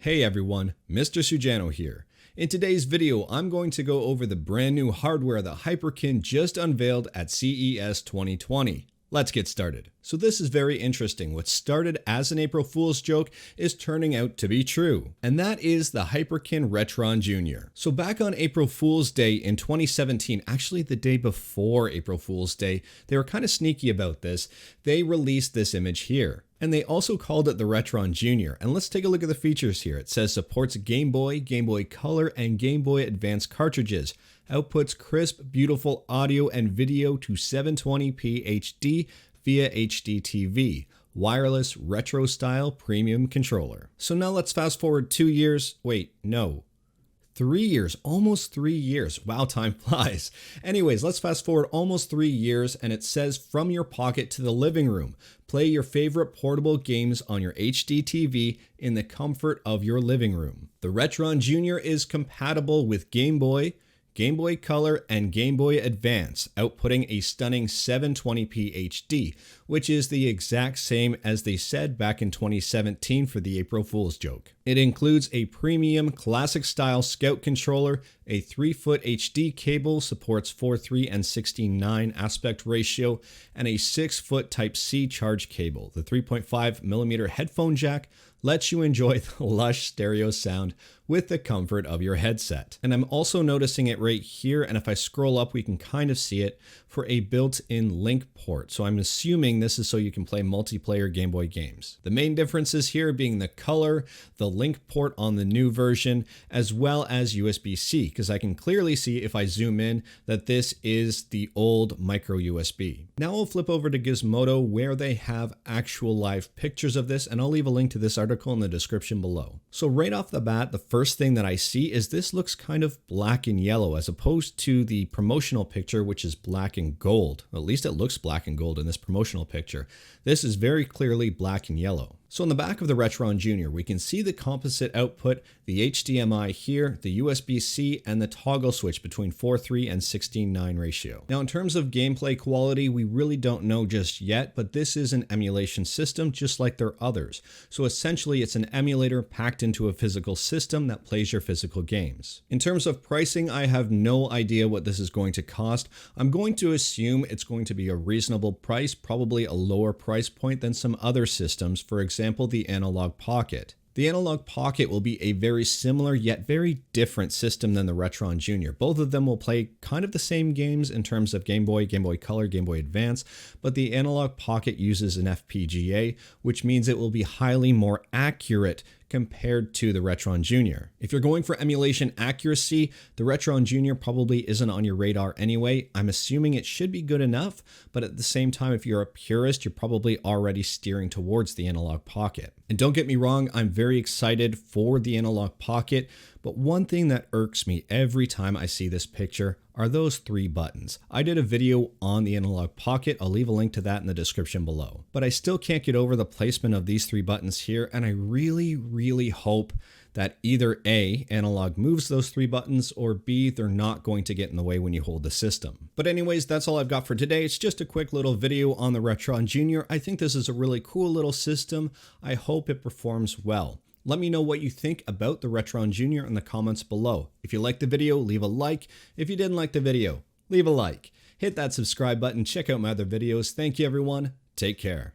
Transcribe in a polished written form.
Hey everyone, Mr. Sujano here. In today's video, I'm going to go over the brand new hardware that Hyperkin just unveiled at CES 2020. Let's get started. So this is very interesting. What started as an April Fool's joke is turning out to be true. And that is the Hyperkin Retron Jr. So back on April Fool's Day in 2017, actually the day before April Fool's Day, they were kind of sneaky about this. They released this image here. And they also called it the Retron Jr. And let's take a look at the features here. It says supports Game Boy, Game Boy Color, and Game Boy Advance cartridges. Outputs crisp, beautiful audio and video to 720p HD via HDTV. Wireless retro style premium controller. So now let's fast forward 2 years. Wait, no. 3 years, almost 3 years. Wow, time flies. Anyways, let's fast forward almost 3 years and it says from your pocket to the living room. Play your favorite portable games on your HD TV in the comfort of your living room. The Retron Jr. is compatible with Game Boy, Game Boy Color, and Game Boy Advance, outputting a stunning 720p HD, which is the exact same as they said back in 2017 for the April Fool's joke. It includes a premium classic style Scout controller, a 3-foot HD cable, supports 4:3 and 16:9 aspect ratio, and a 6-foot Type-C charge cable. The 3.5mm headphone jack lets you enjoy the lush stereo sound with the comfort of your headset. And I'm also noticing it right here, and if I scroll up we can kind of see it, for a built-in link port. So I'm assuming this is so you can play multiplayer Game Boy games. The main differences here being the color, the link port on the new version, as well as USB-C, because I can clearly see if I zoom in that this is the old micro USB. Now I'll flip over to Gizmodo where they have actual live pictures of this, and I'll leave a link to this article in the description below. So right off the bat, the first thing that I see is this looks kind of black and yellow as opposed to the promotional picture, which is black and gold. At least it looks black and gold in this promotional picture. This is very clearly black and yellow. So on the back of the Retron Jr., we can see the composite output, the HDMI here, the USB-C, and the toggle switch between 4:3 and 16:9 ratio. Now in terms of gameplay quality, we really don't know just yet, but this is an emulation system just like their others. So essentially it's an emulator packed into a physical system that plays your physical games. In terms of pricing, I have no idea what this is going to cost. I'm going to assume it's going to be a reasonable price, probably a lower price point than some other systems, for example, the Analogue Pocket. The Analogue Pocket will be a very similar yet very different system than the Retron Jr. Both of them will play kind of the same games in terms of Game Boy, Game Boy Color, Game Boy Advance, but the Analogue Pocket uses an FPGA, which means it will be highly more accurate compared to the Retron Jr. If you're going for emulation accuracy, the Retron Jr. probably isn't on your radar anyway. I'm assuming it should be good enough, but at the same time, if you're a purist, you're probably already steering towards the Analogue Pocket. And don't get me wrong, I'm very excited for the Analogue Pocket, but one thing that irks me every time I see this picture are those 3 buttons. I did a video on the Analogue Pocket. I'll leave a link to that in the description below. But I still can't get over the placement of these 3 buttons here, and I really hope that either A, Analogue moves those 3 buttons, or B, they're not going to get in the way when you hold the system. But anyways, that's all I've got for today. It's just a quick little video on the Retron Jr. I think this is a really cool little system. I hope it performs well. Let me know what you think about the Retron Jr. in the comments below. If you liked the video, leave a like. If you didn't like the video, leave a like. Hit that subscribe button, check out my other videos. Thank you everyone, take care.